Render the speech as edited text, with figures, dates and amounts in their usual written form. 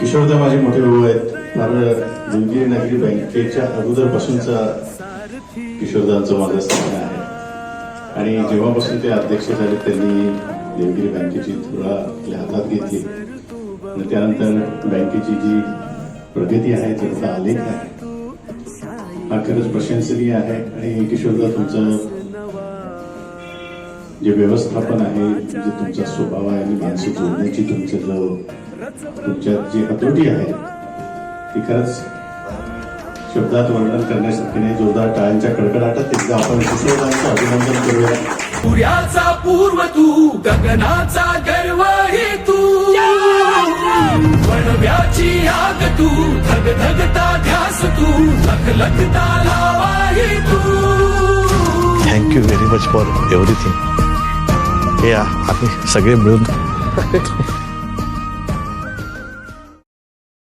किशोरदा माझे मोठे भाऊ आहेत. फार देवगिरी नगरी बँकेच्या अगोदरपासूनचा किशोरदांचं माझं स्थान आहे आणि जेव्हापासून ते अध्यक्ष झाले त्यांनी देवगिरी बँकेची धुरा आपल्या हातात घेतली आणि त्यानंतर बँकेची जी प्रगती आहे त्याचा आलेख आहे हा खरंच प्रशंसनीय आहे. आणि किशोरदा तुमचं जे व्यवस्थापन आहे, जे तुमचा स्वभाव आहे आणि माणसं जोडण्याची तुमच्यात जी हतोटी आहे ती खरंच शब्दात वर्णन करण्यासारखी नाही. जोरदार टाळ्यांच्या कडकडाटात एकदा आपण किशोरदांचं अभिनंदन करूया. सूर्याचा पूर्व तू, गगनाचा गर्व हे तू, वणव्याची आग तू, धगधगता ध्यास तू, लखलखता लावा हे तू. Thank you very much for everything. हे आम्ही सगळे मिळून